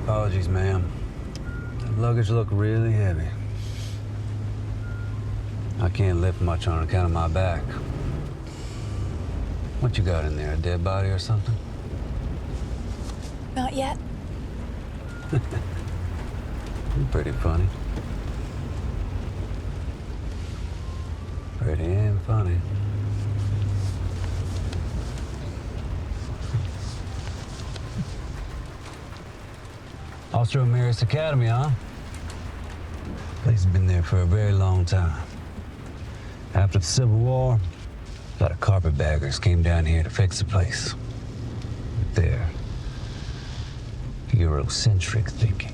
Apologies, ma'am. The luggage looked really heavy. I can't lift much on account of my back. What you got in there, a dead body or something? Not yet. You're pretty funny. Pretty and funny. Austro-Ameris Academy, huh? Place has been there for a very long time. After the Civil War, a lot of carpetbaggers came down here to fix the place. With their Eurocentric thinking.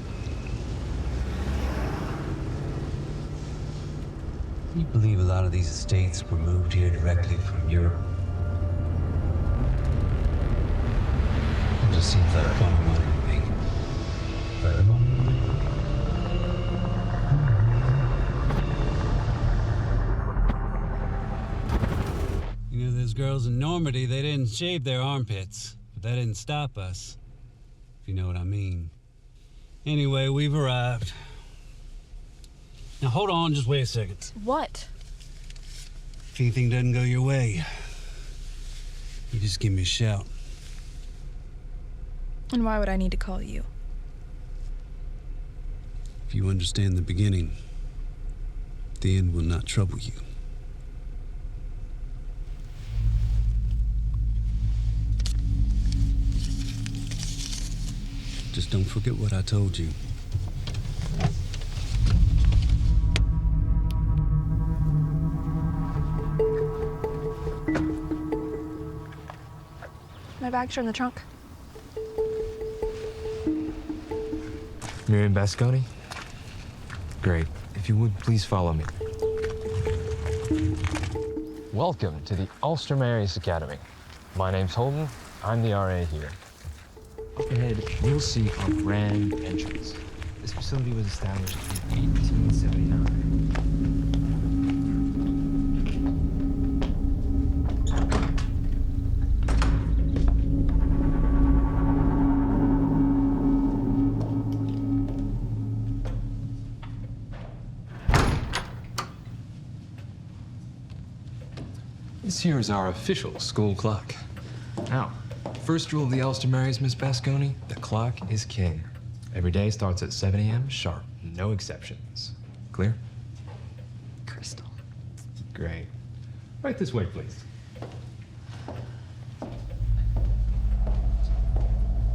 Can you believe a lot of these estates were moved here directly from Europe? It just seems like fun money to me. Incredible. You know, those girls in Normandy, they didn't shave their armpits, but that didn't stop us, if you know what I mean. Anyway, we've arrived. Now hold on, just wait a second. What? If anything doesn't go your way, you just give me a shout. And why would I need to call you? If you understand the beginning, the end will not trouble you. Just don't forget what I told you. My bags are in the trunk. Miriam Basconi? Great. If you would, please follow me. Welcome to the Ulster-Maris Academy. My name's Holden. I'm the RA here. Up ahead, you'll see our grand entrance. This facility was established in 1879. This here is our official school clock. Now, first rule of the Ulster-Maris, Miss Basconi, the clock is king. Every day starts at 7 a.m. sharp, no exceptions. Clear? Crystal. Great. Right this way, please.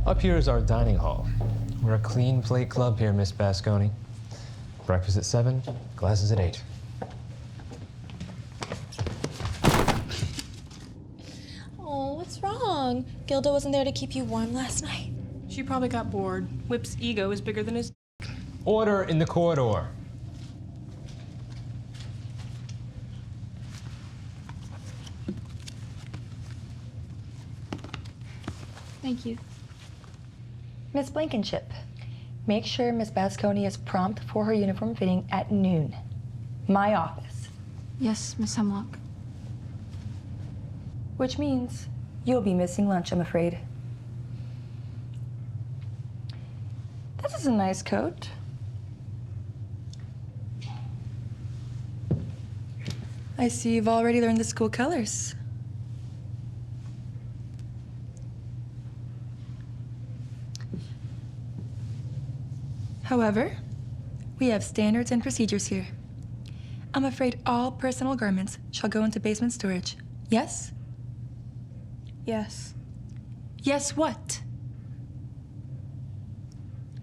Up here is our dining hall. We're a clean plate club here, Miss Basconi. Breakfast at 7, glasses at 8. wrong. Gilda wasn't there to keep you warm last night. She probably got bored. Whip's ego is bigger than his. Order in the corridor. Thank you. Miss Blankenship, make sure Miss Basconi is prompt for her uniform fitting at noon. My office. Yes, Miss Hemlock. Which means you'll be missing lunch, I'm afraid. This is a nice coat. I see you've already learned the school colors. However, we have standards and procedures here. I'm afraid all personal garments shall go into basement storage. Yes? Yes. Yes, what?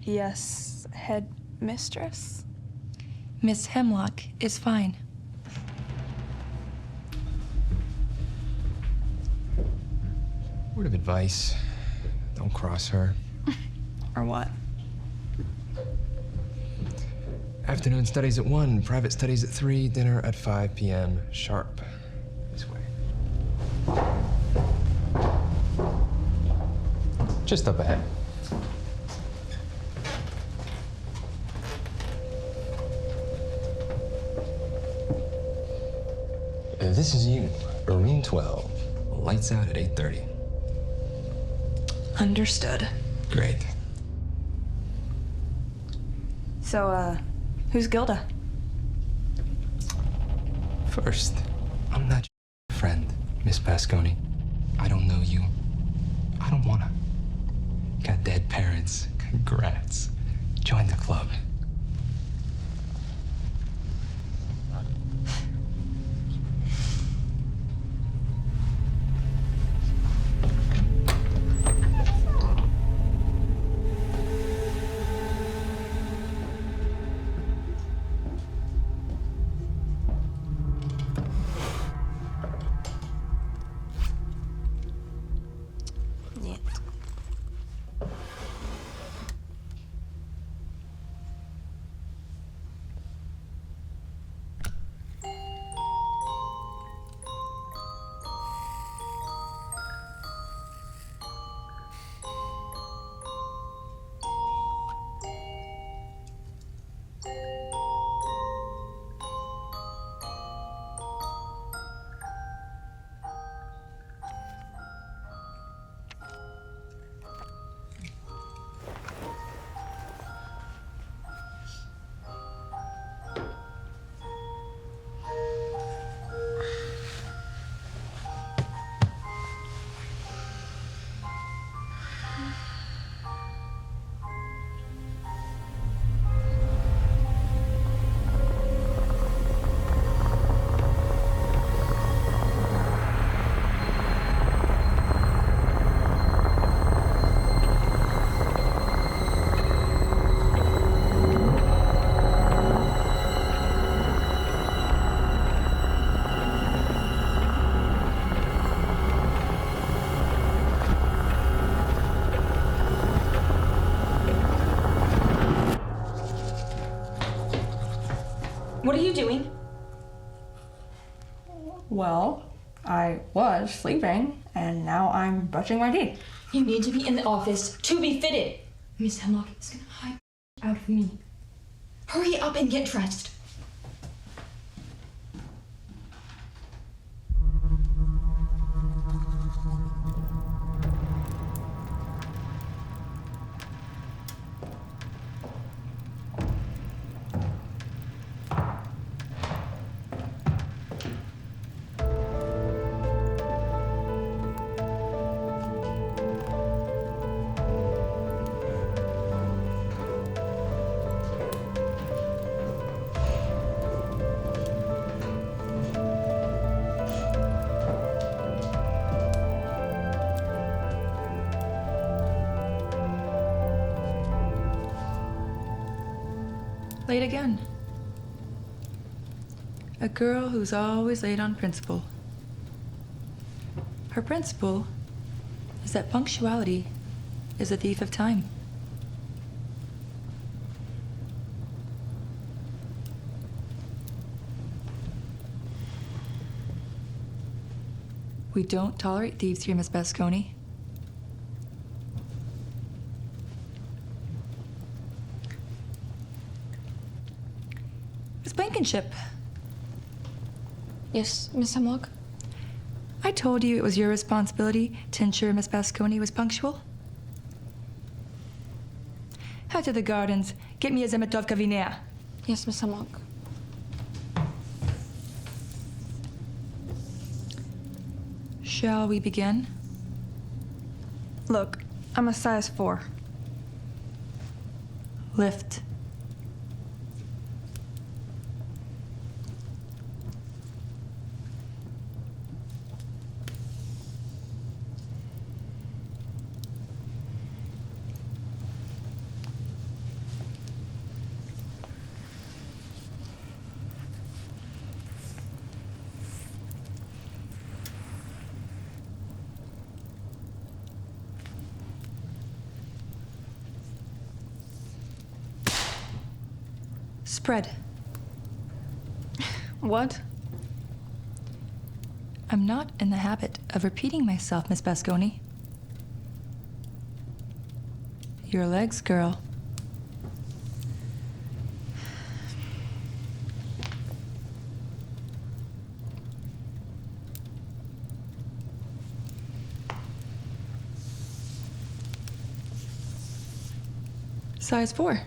Yes, head mistress. Miss Hemlock is fine. Word of advice, don't cross her. Or what? Afternoon studies at 1, private studies at 3, dinner at 5 p.m. sharp. This way. Just up ahead. This is you, room 12. Lights out at 8:30. Understood. Great. So, who's Gilda? First, I'm not your friend, Miss Basconi. I don't know you. I don't wanna. Got dead parents. Congrats. Join the club. What are you doing? Well, I was sleeping, and now I'm brushing my teeth. You need to be in the office to be fitted. Miss Hemlock is gonna hide out of me. Hurry up and get dressed. Late again. A girl who's always late on principle. Her principal is that punctuality is a thief of time. We don't tolerate thieves here, Miss Basconi. Miss Blankenship, Yes, Miss Hemlock? I told you it was your responsibility to ensure Miss Basconi was punctual. Head to the gardens. Get me a Zemetovka Vinea. Yes, Miss Hemlock. Shall we begin? Look, I'm a size 4. Lift. Spread. What? I'm not in the habit of repeating myself, Miss Basconi. Your legs, girl. Size 4.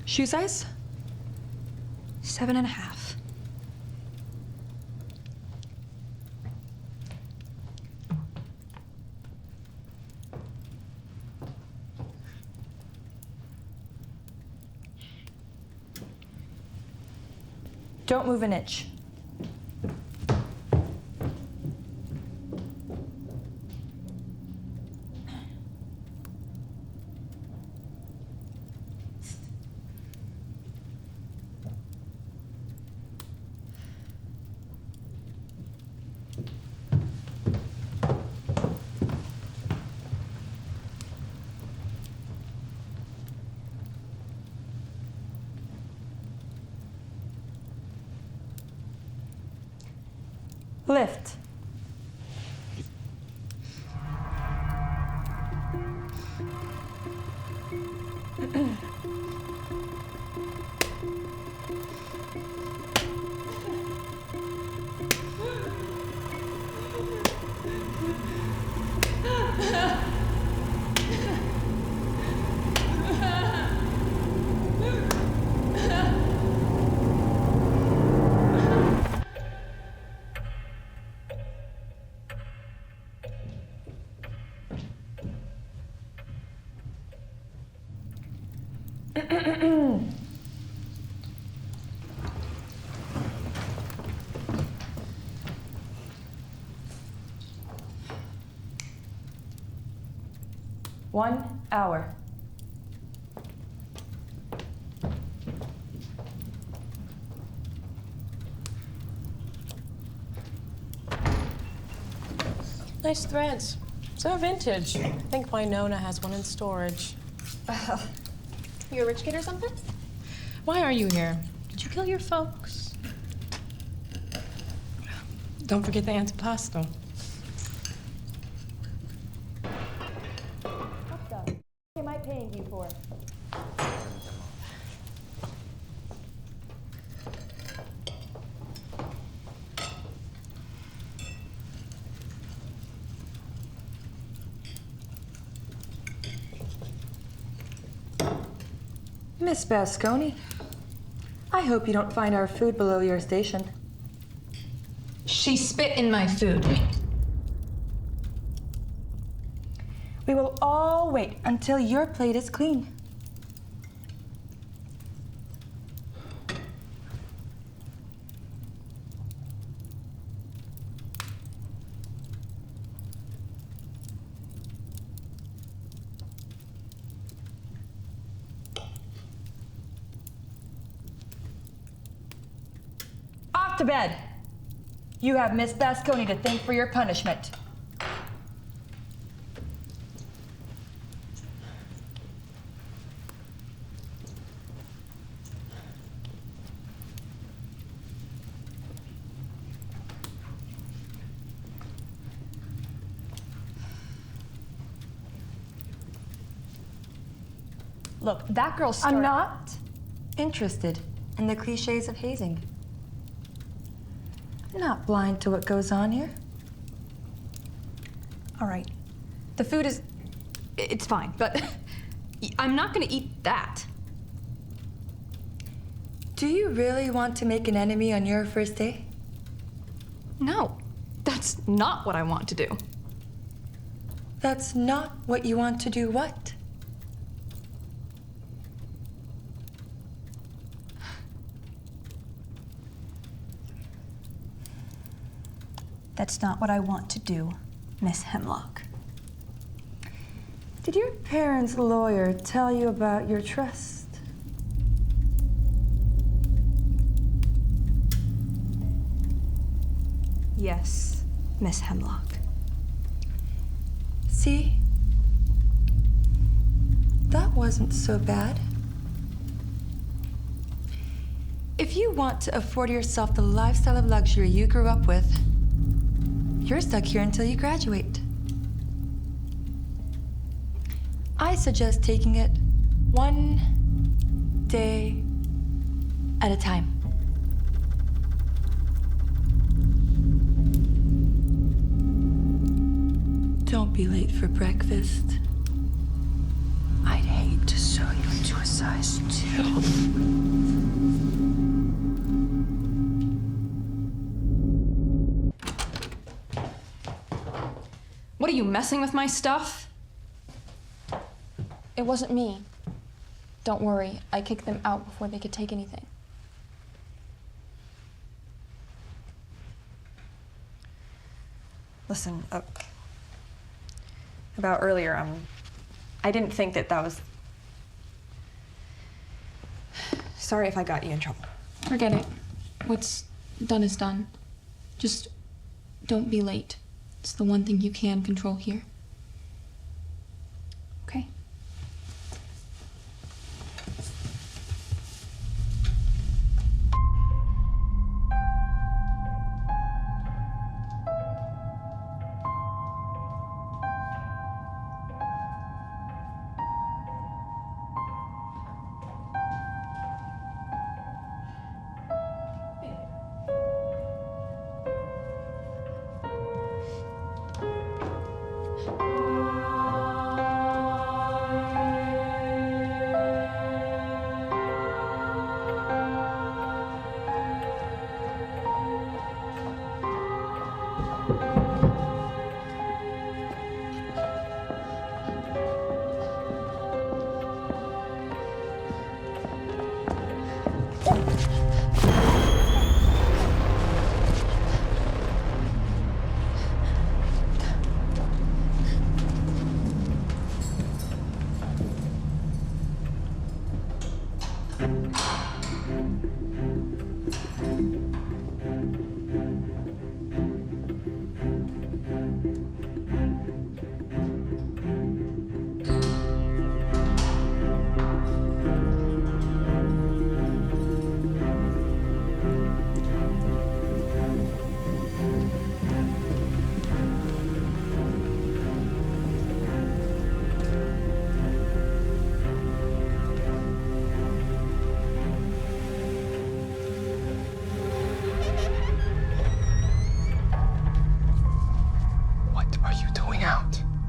Shoe size? 7.5. Don't move an inch. Lift. One hour. Nice threads. So vintage. I think my Nona has one in storage. You a rich kid or something? Why are you here? Did you kill your folks? Don't forget the antipasto. What the am I paying you for? Miss Basconi, I hope you don't find our food below your station. She spit in my food. We will all wait until your plate is clean. Off to bed. You have Miss Basconi to thank for your punishment. Look, that girl I'm not interested in the cliches of hazing. I'm not blind to what goes on here. All right. The food is... it's fine, but I'm not gonna eat that. Do you really want to make an enemy on your first day? No, that's not what I want to do. That's not what you want to do, what? That's not what I want to do, Miss Hemlock. Did your parents' lawyer tell you about your trust? Yes, Miss Hemlock. See? That wasn't so bad. If you want to afford yourself the lifestyle of luxury you grew up with, you're stuck here until you graduate. I suggest taking it one day at a time. Don't be late for breakfast. I'd hate to sew you into a size 2. What are you, messing with my stuff? It wasn't me. Don't worry, I kicked them out before they could take anything. Listen, about earlier, I didn't think that was... Sorry if I got you in trouble. Forget it. What's done is done. Just don't be late. It's the one thing you can control here. Okay?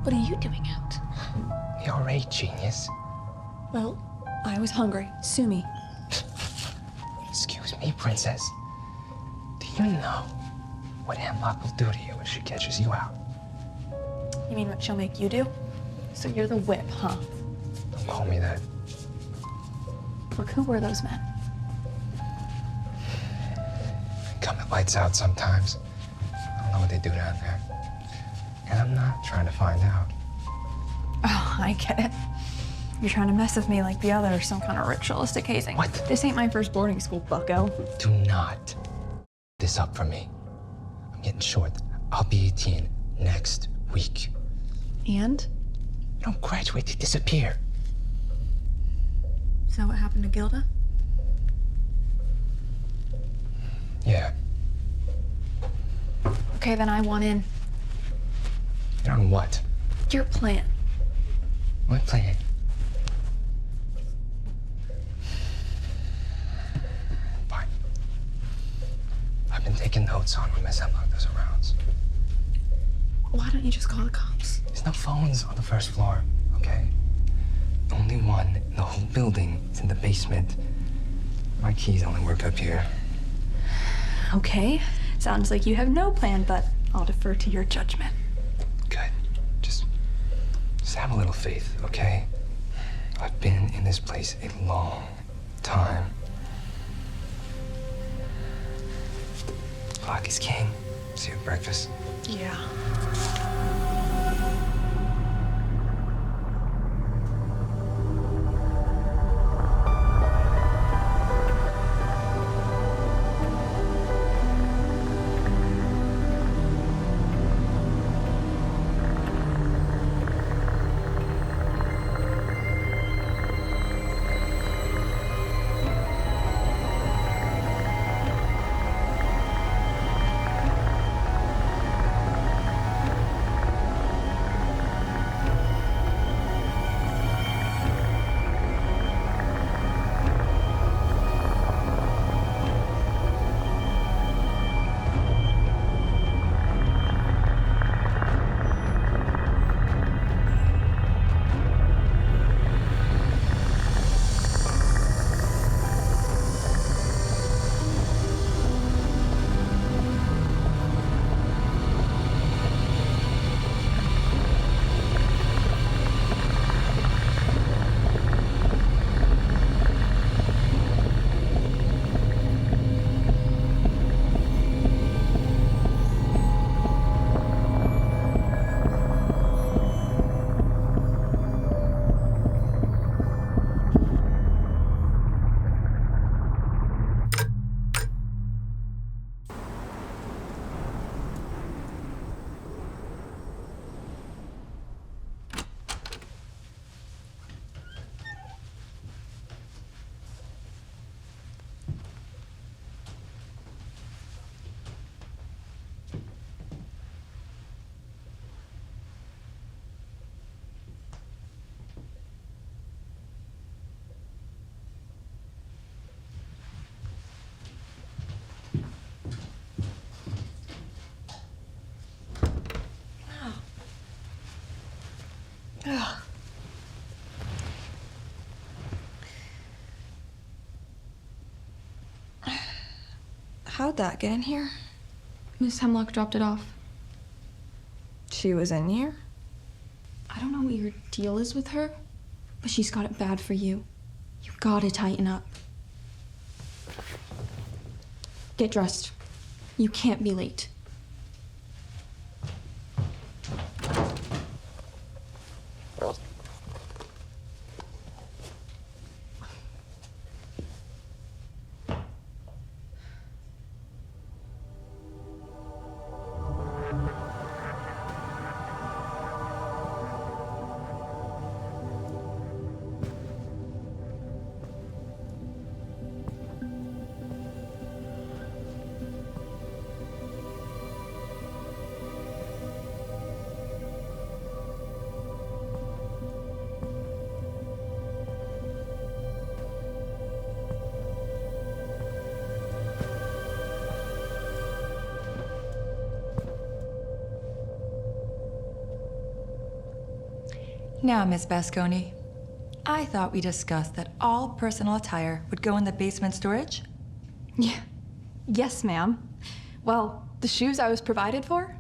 What are you doing out? You're right, genius. Well, I was hungry. Sue me. Excuse me, princess. Do you know what Hemlock will do to you if she catches you out? You mean what she'll make you do? So you're the whip, huh? Don't call me that. Look, who were those men? They come at lights out sometimes. I don't know what they do down there. And I'm not trying to find out. Oh, I get it. You're trying to mess with me like the others, some kind of ritualistic hazing. What? This ain't my first boarding school, bucko. Do not this up for me. I'm getting short. I'll be 18 next week. And? You don't graduate, they disappear. Is that what happened to Gilda? Yeah. Okay, then I want in. And on what? Your plan. What plan? notes on when Miss Hemlock does her rounds. Why don't you just call the cops? There's no phones on the first floor, okay? Only one in the whole building. It's in the basement. My keys only work up here. Okay. Sounds like you have no plan, but I'll defer to your judgment. Good. Just have a little faith, okay? I've been in this place a long time. Clock is king. See you at breakfast. Yeah. How'd that get in here? Miss Hemlock dropped it off. She was in here? I don't know what your deal is with her, but she's got it bad for you. You gotta tighten up. Get dressed. You can't be late. Now, Miss Basconi, I thought we discussed that all personal attire would go in the basement storage. Yeah. Yes, ma'am. Well, the shoes I was provided for,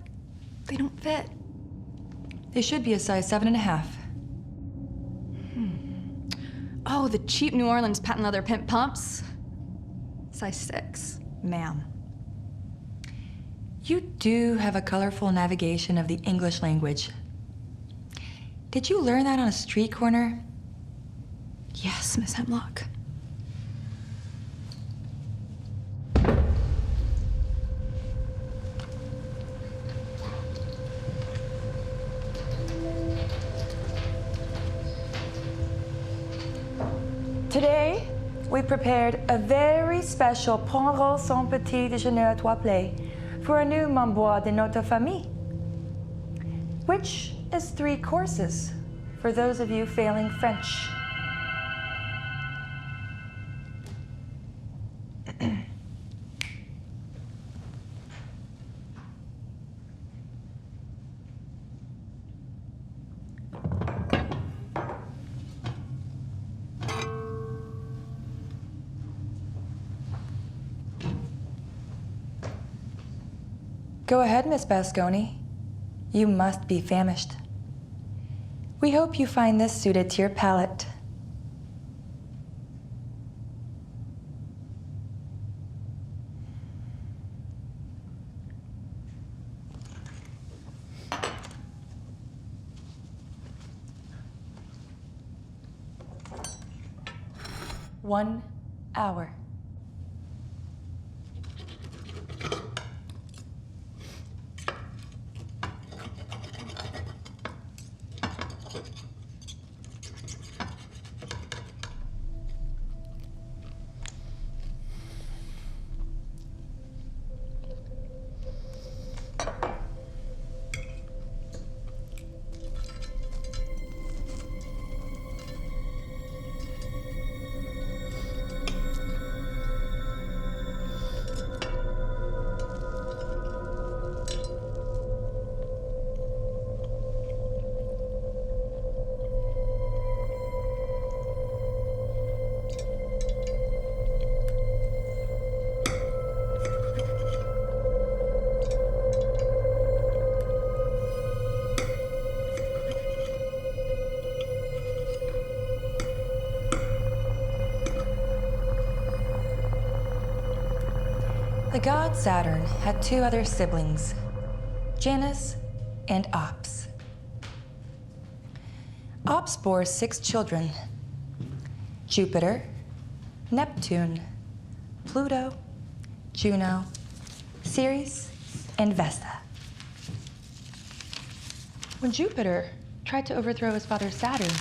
they don't fit. They should be a size 7.5. Oh, the cheap New Orleans patent leather pimp pumps. Size 6, ma'am. You do have a colorful navigation of the English language. Did you learn that on a street corner? Yes, Miss Hemlock. Today, we prepared a very special Pain Rose sans petit déjeuner à trois plats for a new membre de notre famille, which is 3 courses for those of you failing French. Go ahead, Miss Basconi. You must be famished. We hope you find this suited to your palate. One hour. The god Saturn had two other siblings, Janus and Ops. Ops bore 6 children: Jupiter, Neptune, Pluto, Juno, Ceres, and Vesta. When Jupiter tried to overthrow his father Saturn,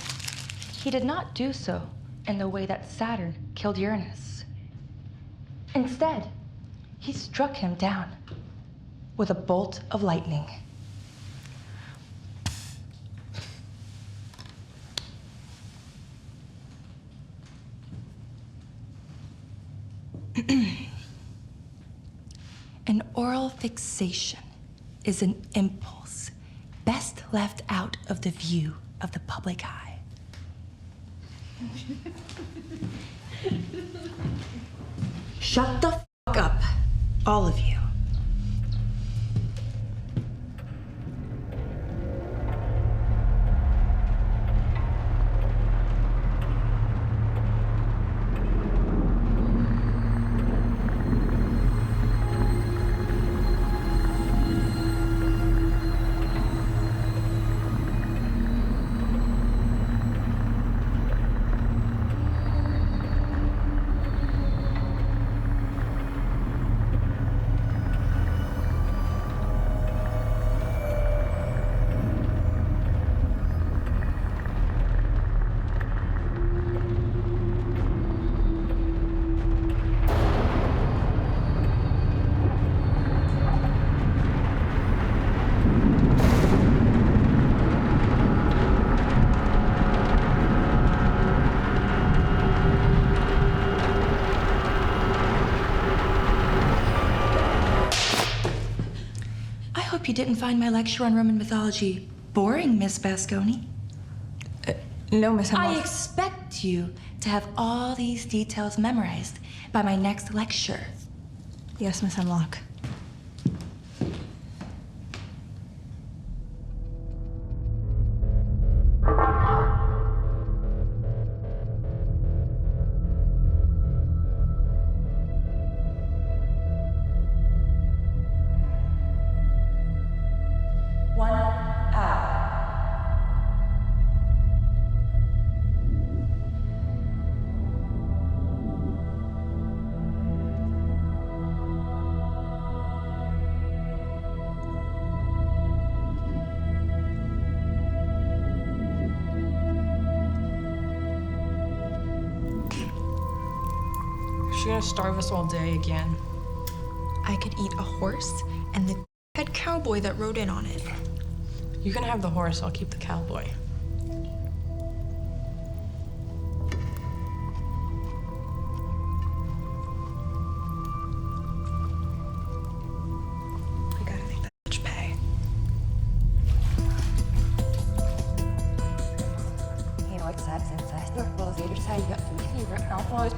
he did not do so in the way that Saturn killed Uranus. Instead, he struck him down with a bolt of lightning. An oral fixation is an impulse best left out of the view of the public eye. Shut the fuck up, all of you. I hope you didn't find my lecture on Roman mythology boring, Miss Basconi. No, Miss Hemlock. I expect you to have all these details memorized by my next lecture. Yes, Miss Hemlock. She's gonna starve us all day again. I could eat a horse and the head cowboy that rode in on it. You can have the horse, I'll keep the cowboy. I gotta make that bitch pay. You know what's sad since I still close later side you got to favorite outlaws.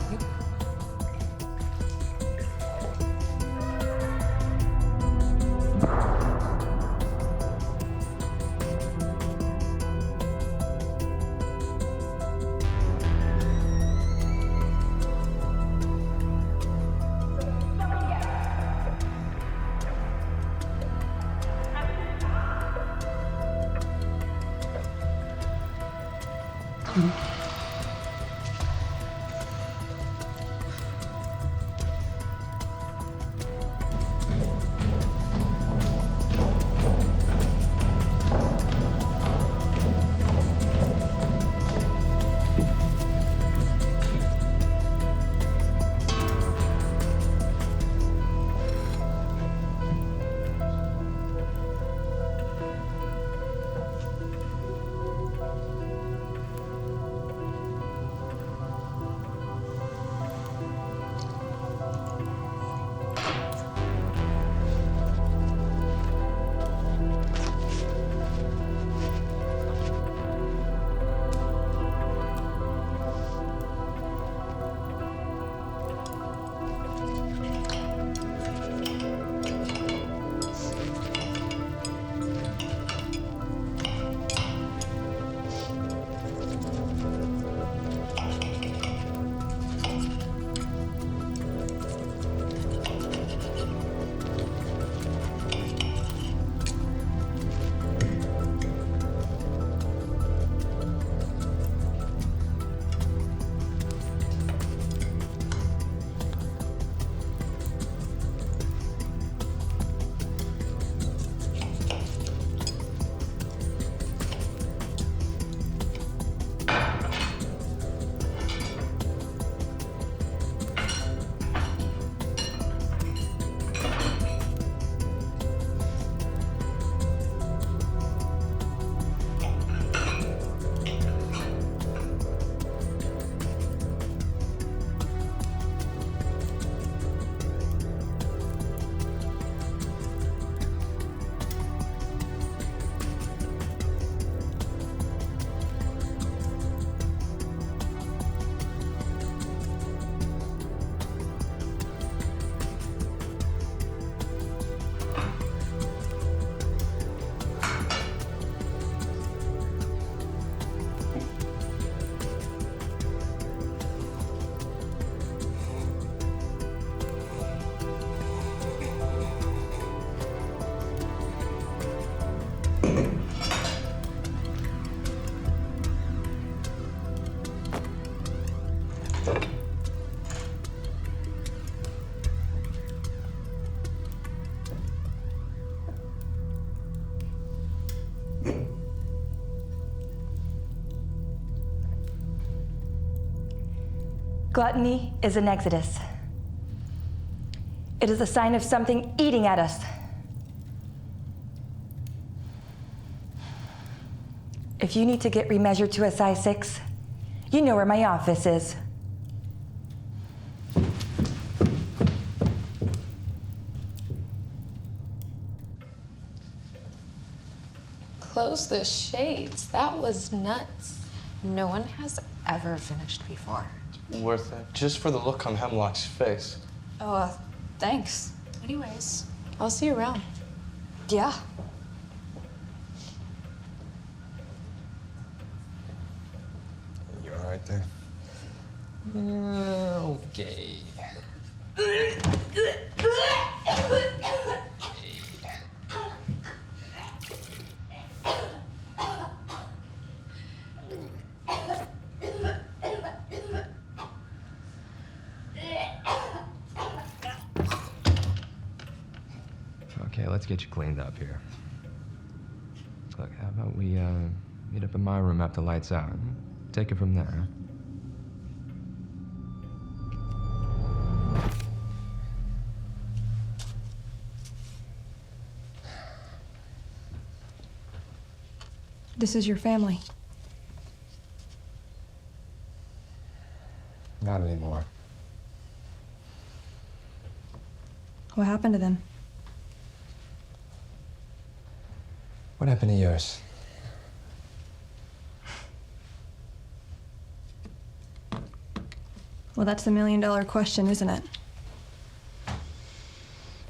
Gluttony is an exodus. It is a sign of something eating at us. If you need to get remeasured to a size 6, you know where my office is. Close the shades. That was nuts. No one has ever finished before. Worth it, just for the look on Hemlock's face. Oh, thanks. Anyways, I'll see you around. Yeah. You all right there? Okay. Okay, let's get you cleaned up here. Look, how about we meet up in my room after lights out? Take it from there, huh? This is your family. Not anymore. What happened to them? What happened to yours? Well, that's the million-dollar question, isn't it?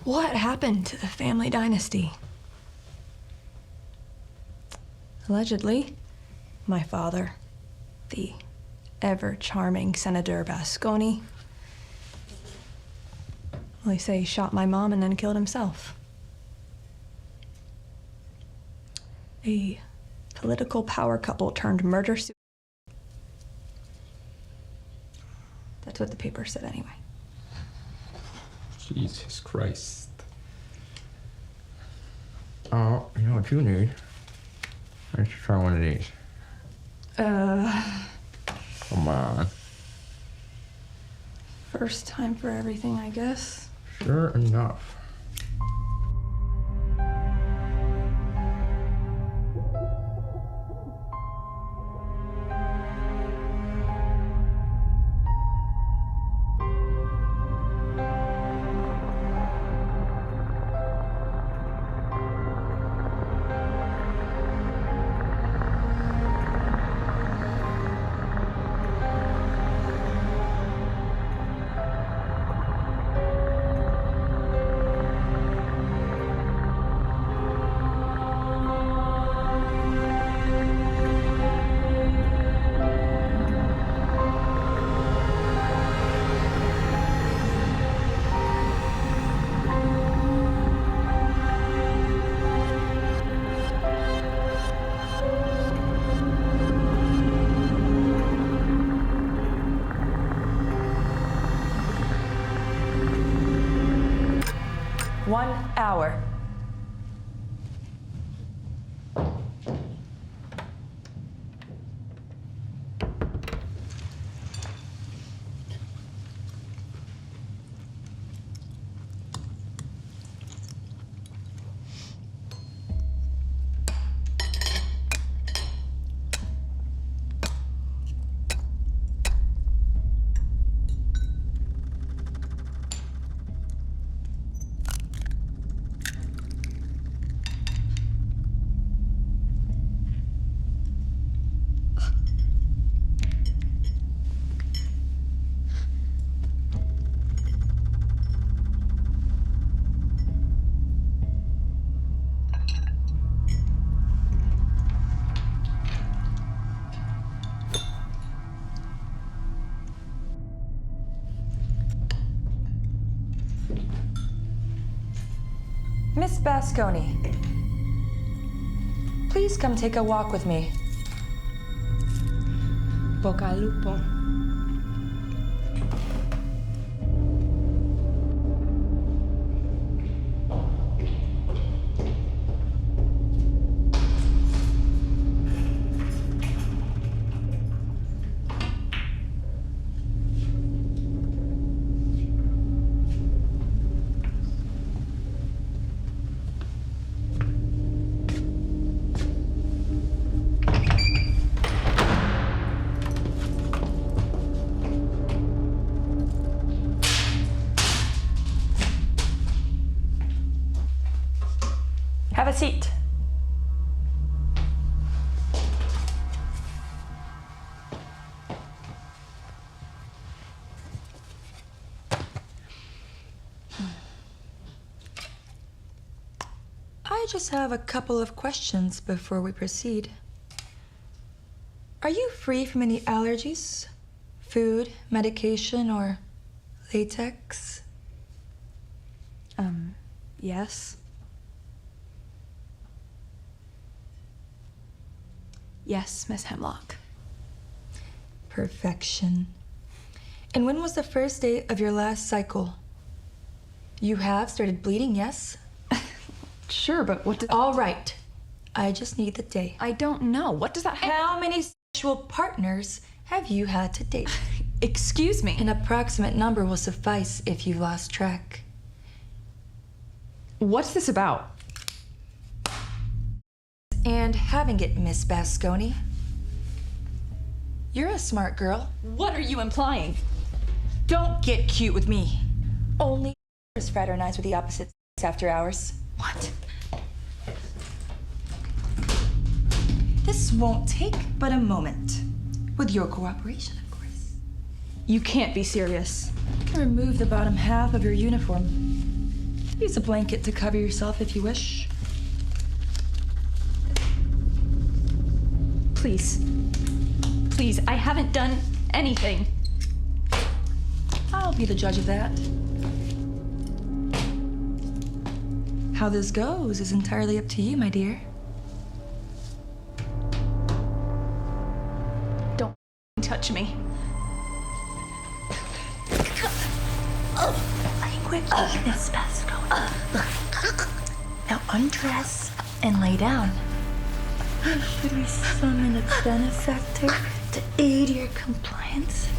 What happened to the family dynasty? Allegedly, my father, the ever-charming Senator Basconi, well, they say he shot my mom and then killed himself. A political power couple turned murder suicide. That's what the paper said anyway. Jesus Christ. Oh, you know what you need? Why don't you try one of these? Come on. First time for everything, I guess. Sure enough. Hour. Miss Basconi, please come take a walk with me. Bocca al lupo. Have a seat. I just have a couple of questions before we proceed. Are you free from any allergies? Food, medication, or latex? Yes. Yes, Miss Hemlock. Perfection. And when was the first day of your last cycle? You have started bleeding, yes? Sure, but what All right. I just need the day. I don't know. What does that have? How many sexual partners have you had to date? Excuse me. An approximate number will suffice if you've lost track. What's this about? And having it, Miss Basconi. You're a smart girl. What are you implying? Don't get cute with me. Only fraternize with the opposite sex after hours. What? This won't take but a moment. With your cooperation, of course. You can't be serious. You can remove the bottom half of your uniform. Use a blanket to cover yourself if you wish. Please. Please, I haven't done anything. I'll be the judge of that. How this goes is entirely up to you, my dear. Don't touch me. Miss Pasco. Look. Now undress and lay down. Should we summon a benefactor to aid your compliance?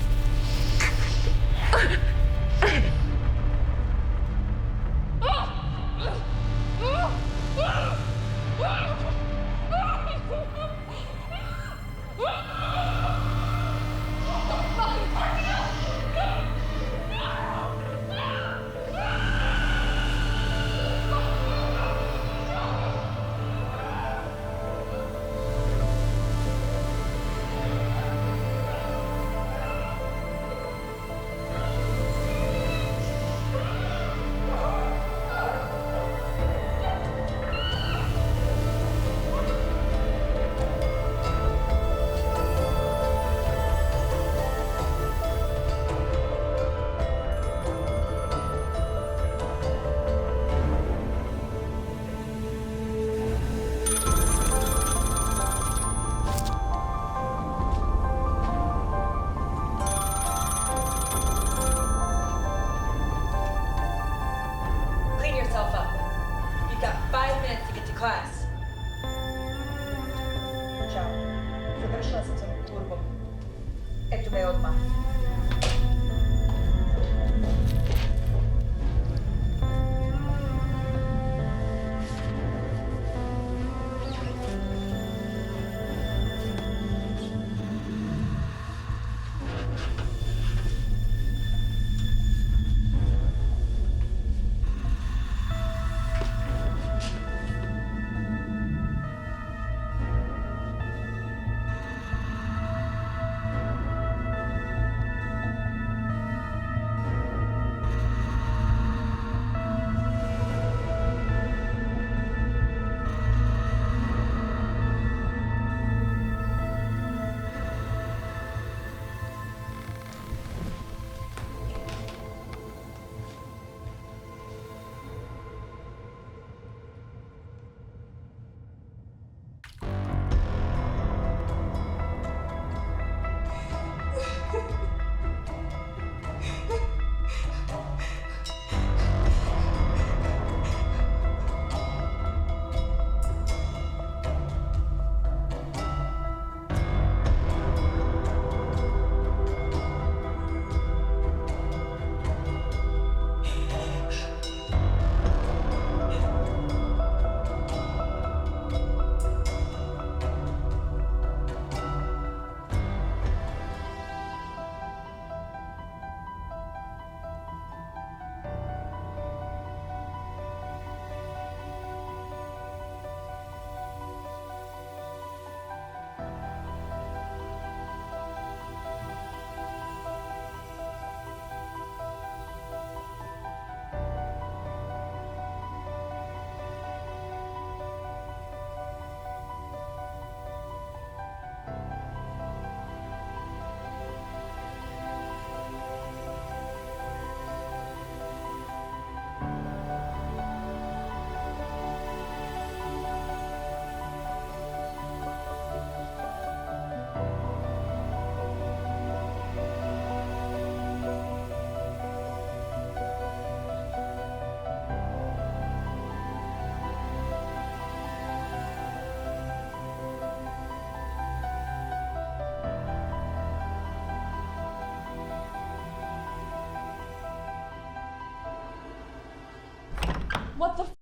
What the f?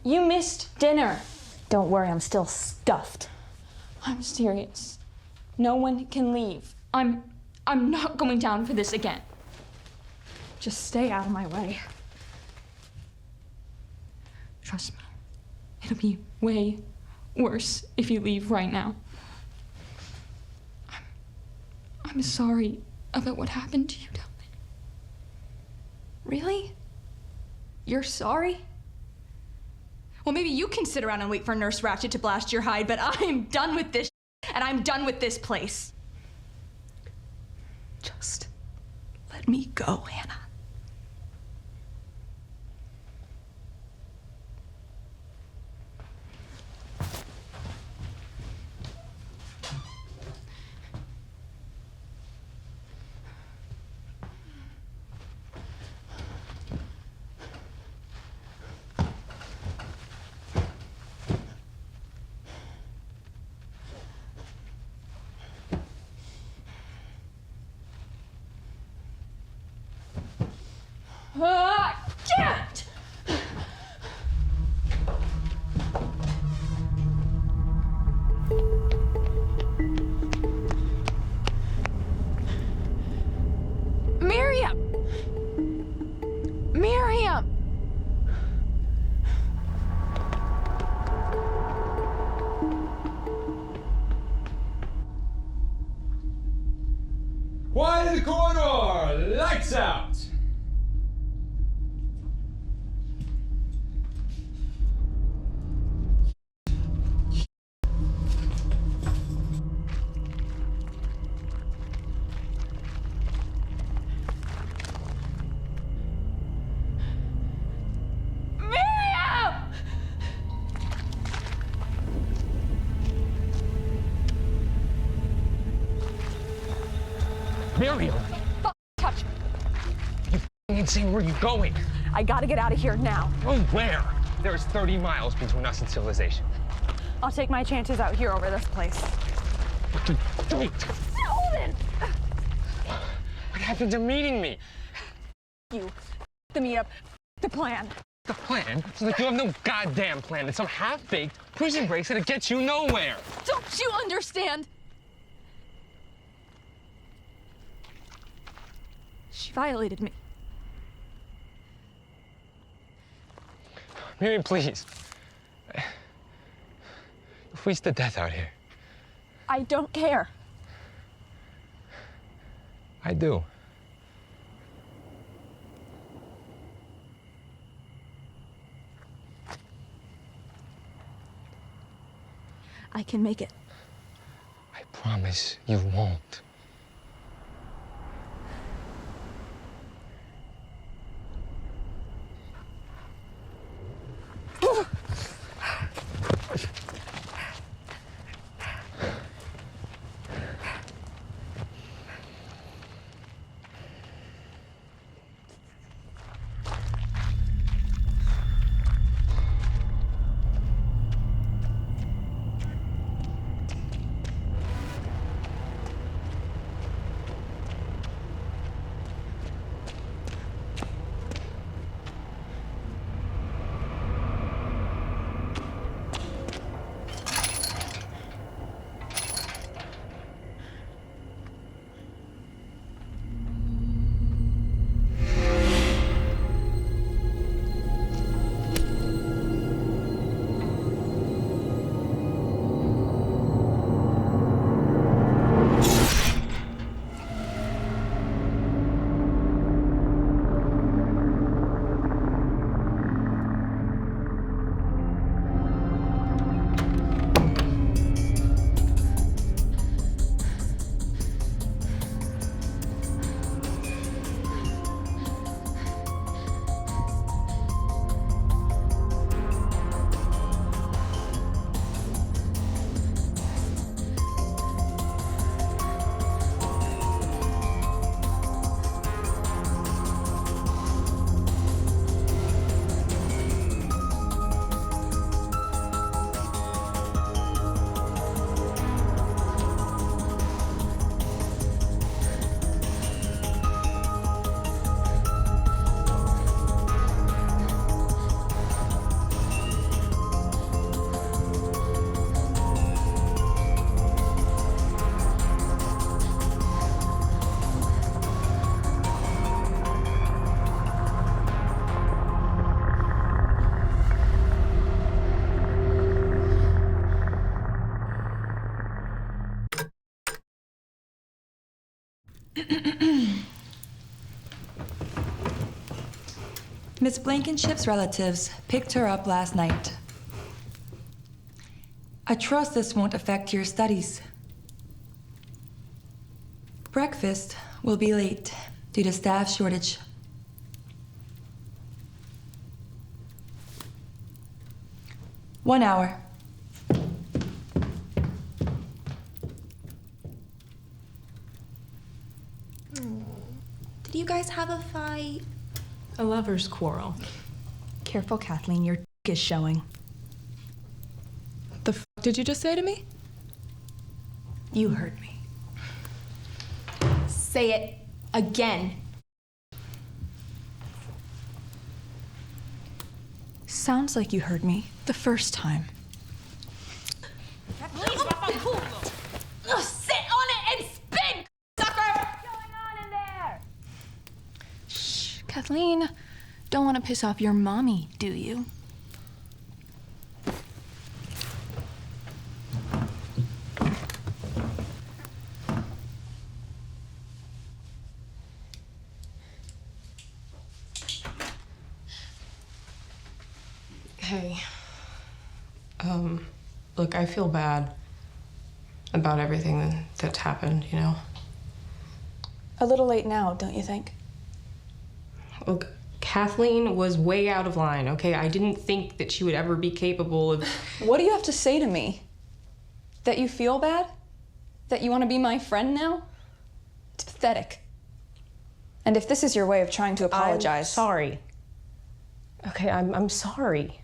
You missed dinner. Don't worry, I'm still stuffed. I'm serious. No one can leave. I'm not going down for this again. Just stay out of my way. Trust me. It'll be way worse if you leave right now. I'm sorry about what happened to you down there. Really? You're sorry? Well, maybe you can sit around and wait for Nurse Ratched to blast your hide, but I'm done with this and I'm done with this place. Just let me go, Hannah. the corridor! Lights out! Miriam! Touch me. You ain't saying where you going. I gotta get out of here now. Oh, where? There's 30 miles between us and civilization. I'll take my chances out here over this place. Wait! Holden! What happened to meeting me? You. The meetup. The plan. The plan? It's like you have no goddamn plan. It's some half-baked prison break that'll get you nowhere. Don't you understand? She violated me. Miriam, please. You'll freeze to death out here. I don't care. I do. I can make it. I promise you won't. Miss Blankenship's relatives picked her up last night. I trust this won't affect your studies. Breakfast will be late due to staff shortage. One hour. Did you guys have a fight? A lover's quarrel. Careful, Kathleen, your is showing. The f did you just say to me? You heard me. Say it again. Sounds like you heard me the first time. Sit on it and spin, sucker! What's going on in there? Shh, Kathleen. Don't want to piss off your mommy, do you? Hey. Look, I feel bad about everything that's happened, you know? A little late now, don't you think? Look, Kathleen was way out of line, okay? I didn't think that she would ever be capable of... What do you have to say to me? That you feel bad? That you want to be my friend now? It's pathetic. And if this is your way of trying to apologize... I'm sorry. Okay, I'm sorry.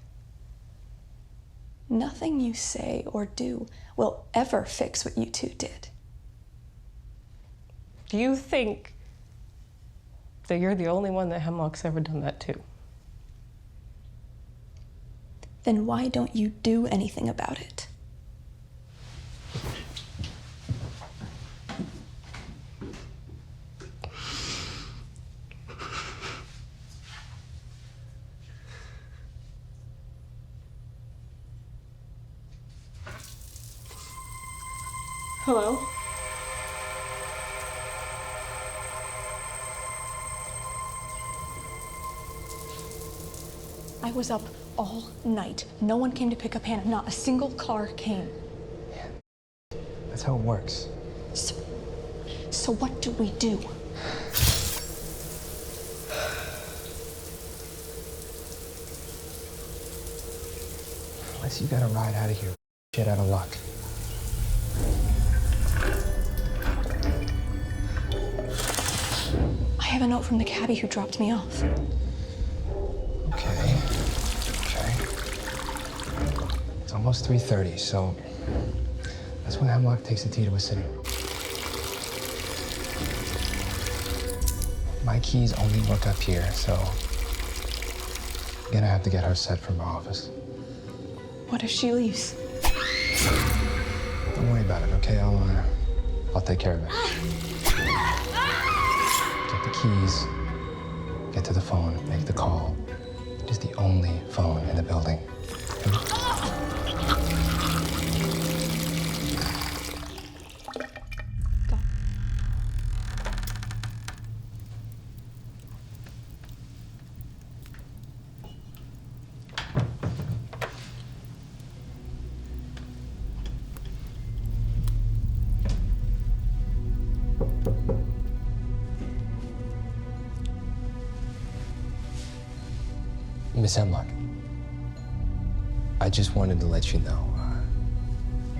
Nothing you say or do will ever fix what you two did. Do you think that you're the only one that Hemlock's ever done that to? Then why don't you do anything about it? Hello? I was up all night. No one came to pick up Hannah. Not a single car came. That's how it works. So what do we do? Unless you got a ride out of here, shit out of luck. I have a note from the cabbie who dropped me off. Okay. It's almost 3:30, so that's when Hemlock takes the tea to a city. My keys only work up here, so I'm gonna have to get her set from her office. What if she leaves? Don't worry about it, okay? I'll take care of it. Get the keys, get to the phone, make the call. It is the only phone in the building. Miss Hemlock, I just wanted to let you know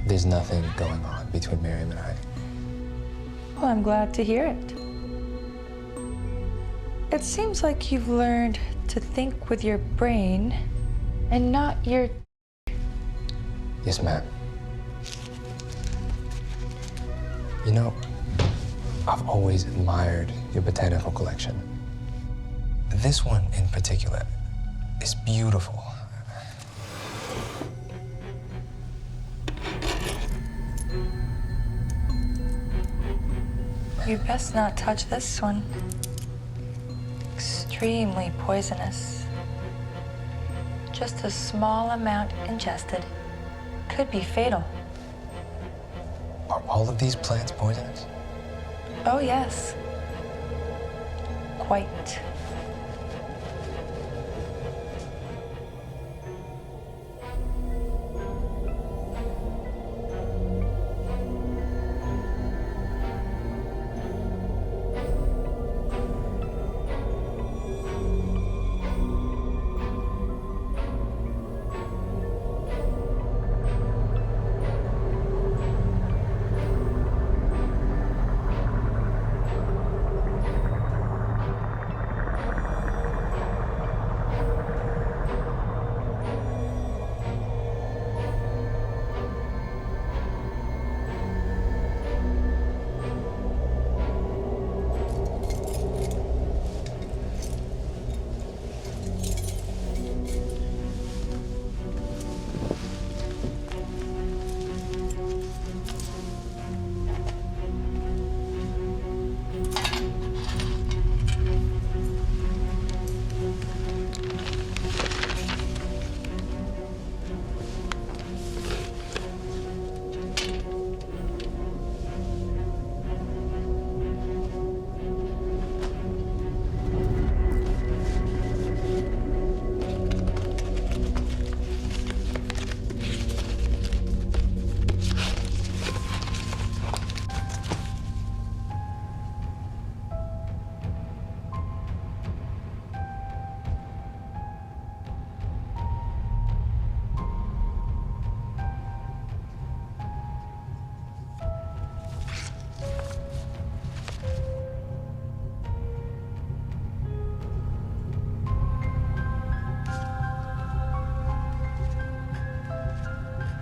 there's nothing going on between Miriam and I. Well, I'm glad to hear it. It seems like you've learned to think with your brain and not your... Yes, ma'am. You know, I've always admired your botanical collection. This one in particular is beautiful. You'd best not touch this one. Extremely poisonous. Just a small amount ingested could be fatal. Are all of these plants poisonous? Oh, yes. Quite.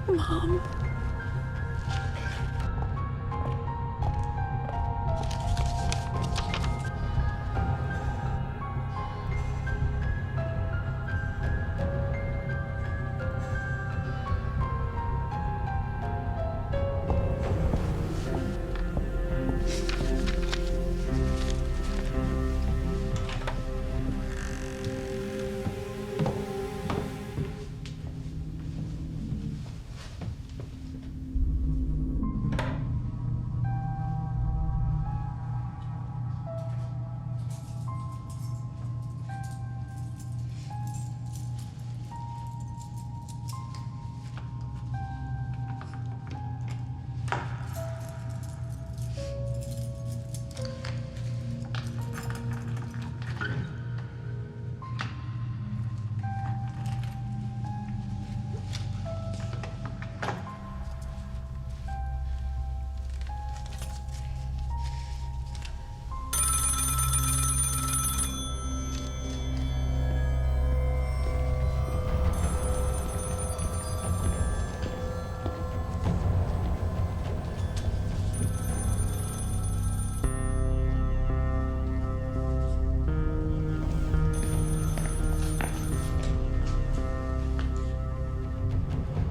Mom.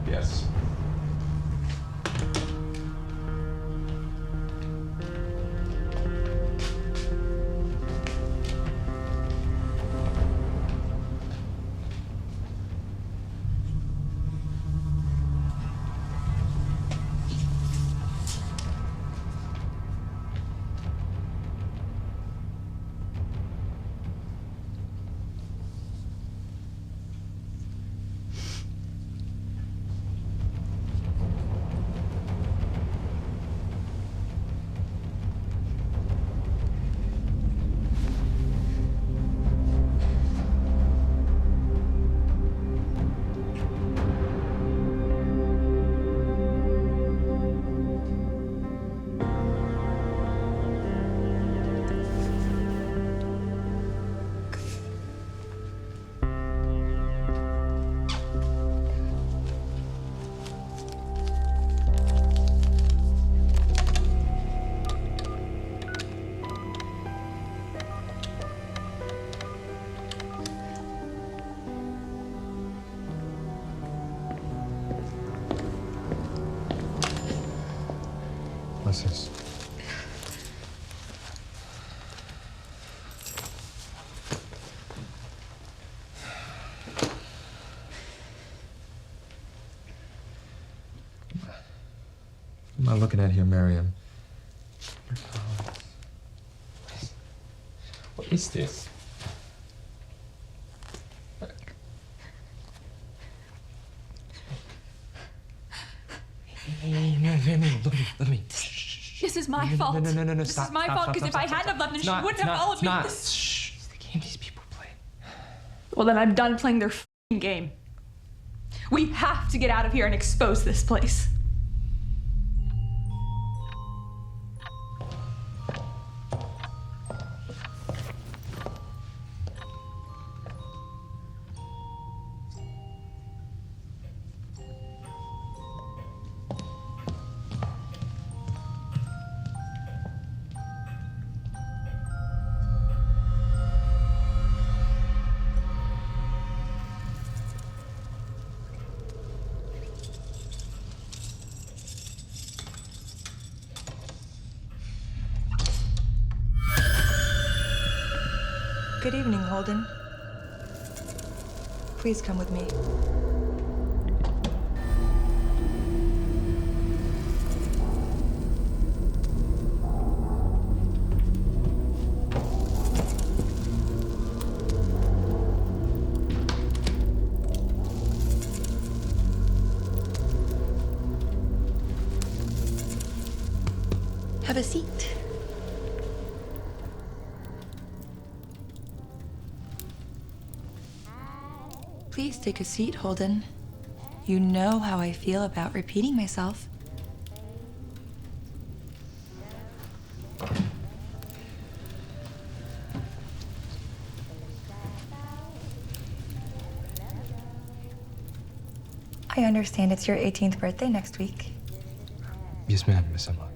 Yes. What's this? What am I looking at here, Miriam? What is this? No, look at me. This is my fault. No, This stop. is my fault because if I hadn't have left them, she wouldn't have followed me. Shh. It's the game these people play. Well, then I'm done playing their f***ing game. We have to get out of here and expose this place. Good evening, Holden. Please come with me. Have a seat. Please take a seat, Holden. You know how I feel about repeating myself. I understand it's your 18th birthday next week. Yes, ma'am, Miss Hemlock.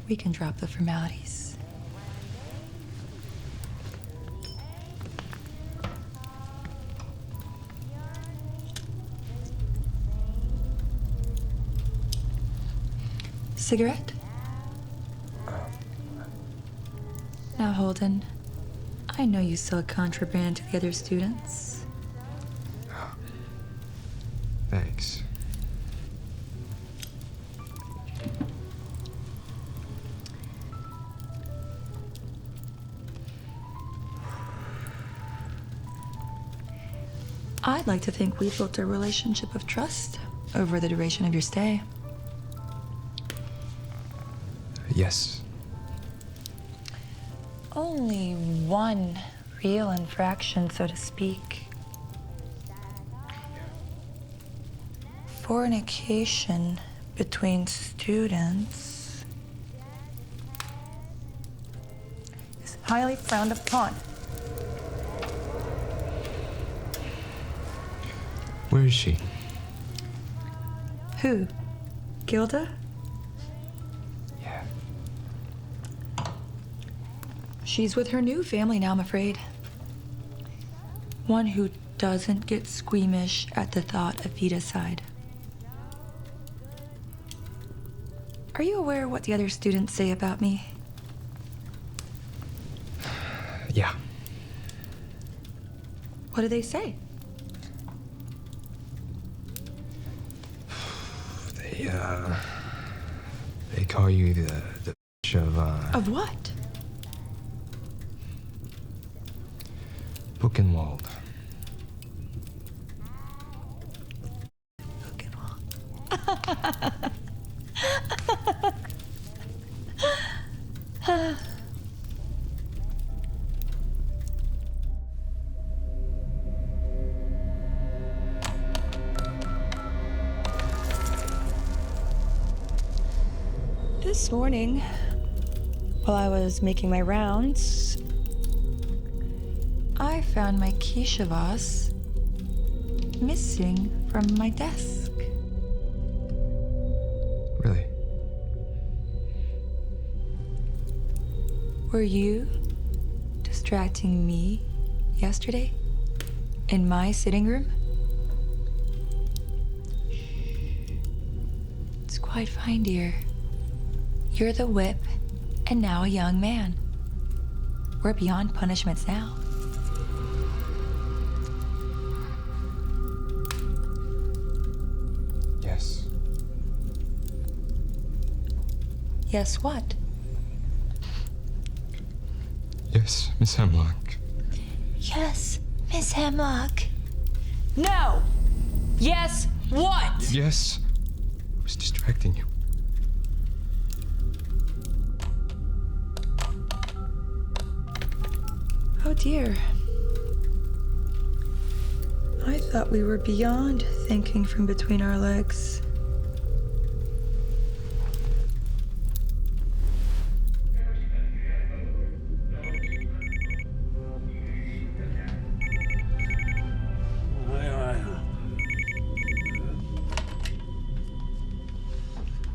We can drop the formalities. Cigarette? Now, Holden, I know you sell contraband to the other students. Thanks. I'd like to think we built a relationship of trust over the duration of your stay. Yes. Only one real infraction, so to speak. Fornication between students is highly frowned upon. Where is she? Who? Gilda? Yeah. She's with her new family now, I'm afraid. One who doesn't get squeamish at the thought of Vitaside. Are you aware of what the other students say about me? Yeah. What do they say? They call you the bitch of, Of what? Buchenwald. This morning, while I was making my rounds, I found my Keisha vase missing from my desk. Really? Were you distracting me yesterday in my sitting room? It's quite fine, dear. You're the whip, and now a young man. We're beyond punishments now. Yes. Yes, what? Yes, Miss Hemlock. Yes, Miss Hemlock. No! Yes, what? Yes. I was distracting you. Oh dear. I thought we were beyond thinking from between our legs.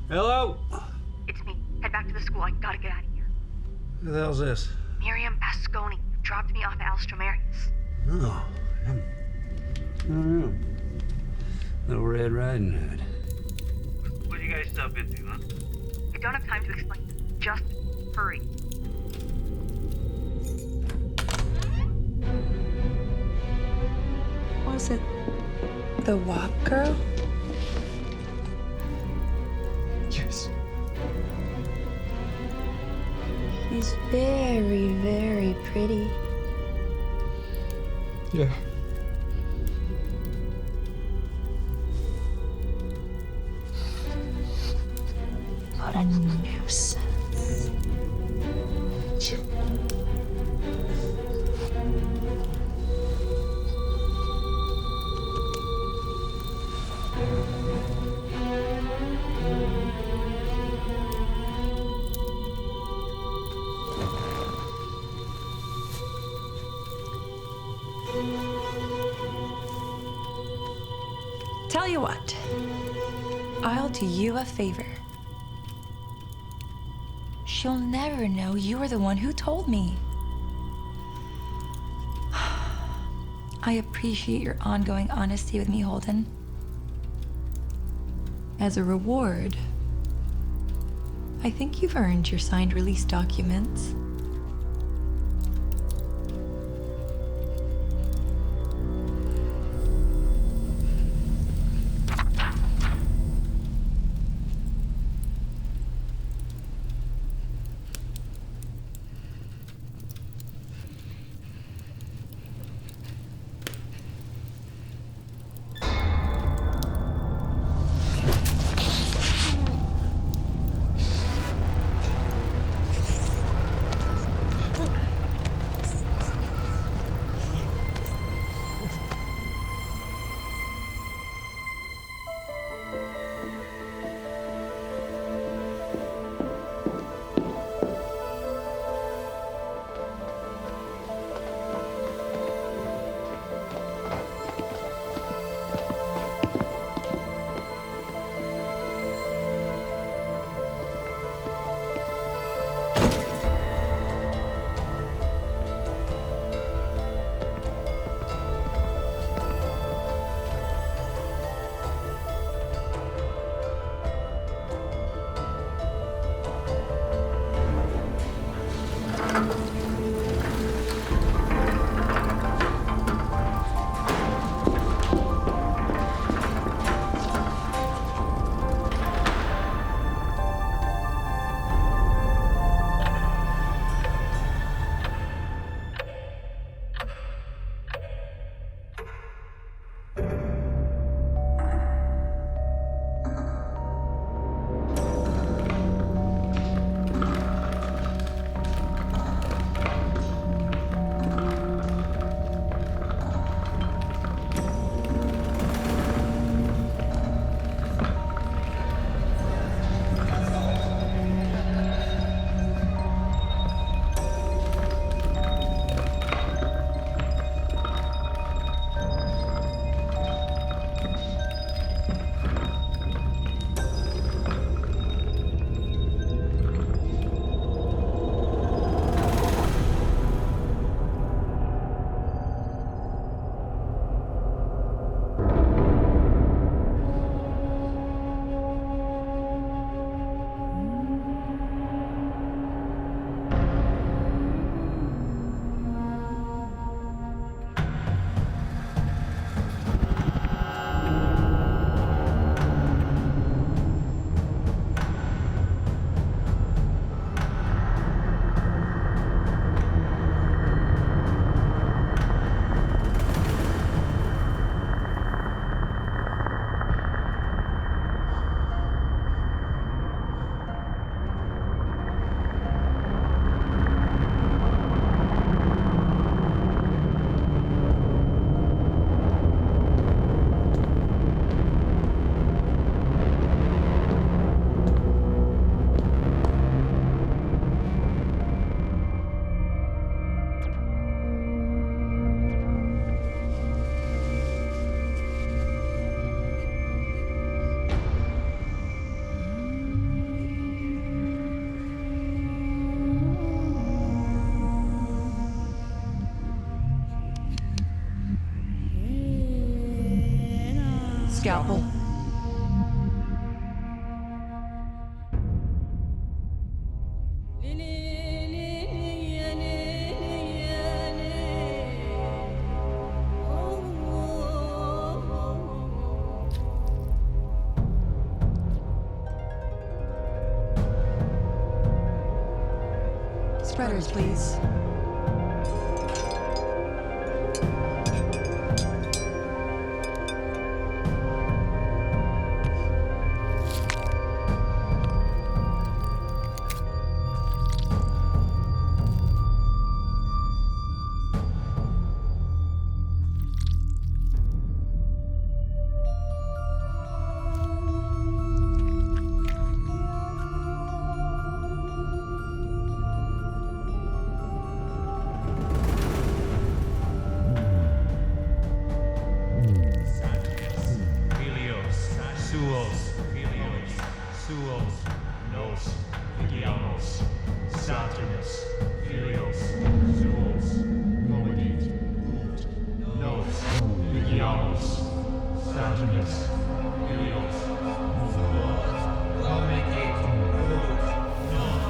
Hello? It's me. Head back to the school. I gotta get out of here. Who the hell's this? Miriam Basconi dropped me off at Alstromarius. Oh, I don't know. Little Red Riding Hood. What do you guys stop into, huh? I don't have time to explain. Just hurry. Was it the WAP girl? Yes. She's very, very pretty. Yeah. What a nuisance. Tell you what, I'll do you a favor. She'll never know you were the one who told me. I appreciate your ongoing honesty with me, Holden. As a reward, I think you've earned your signed release documents. Scalpel. Spreaders, please. suos, Helios, suos, nos, Vigianos, Saturnus, Helios, suos, comedit, ut, nos, Vigianos, Saturnus, Helios, suos, comedit, ut, nos,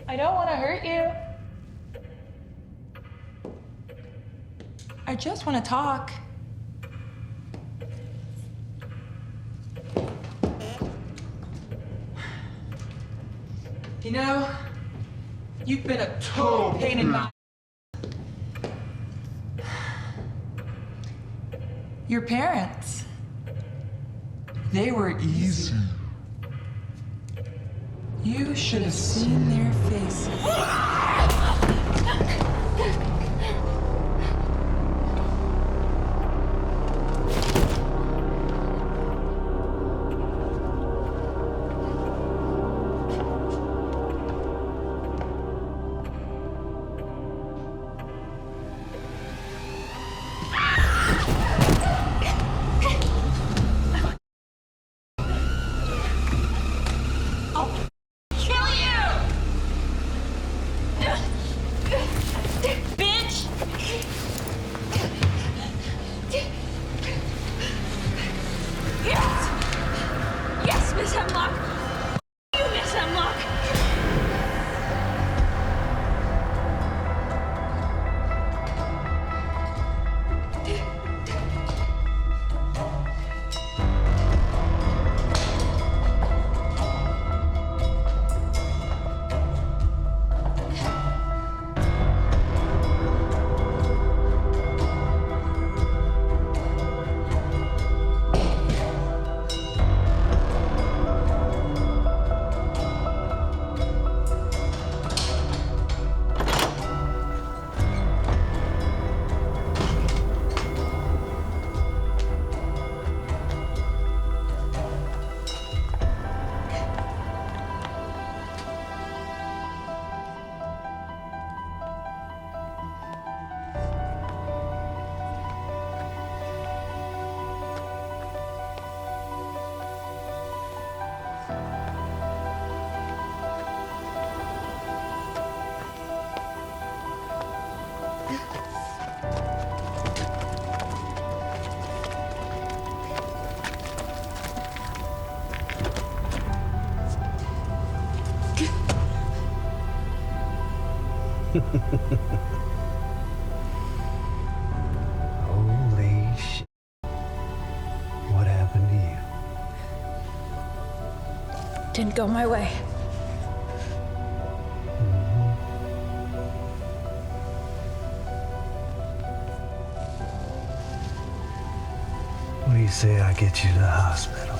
I don't want to hurt you. I just want to talk. You know, you've been a total pain in my... Your parents, they were easy. You should have seen their faces. Bitch! Holy shit. What happened to you? Didn't go my way. What do you say I get you to the hospital?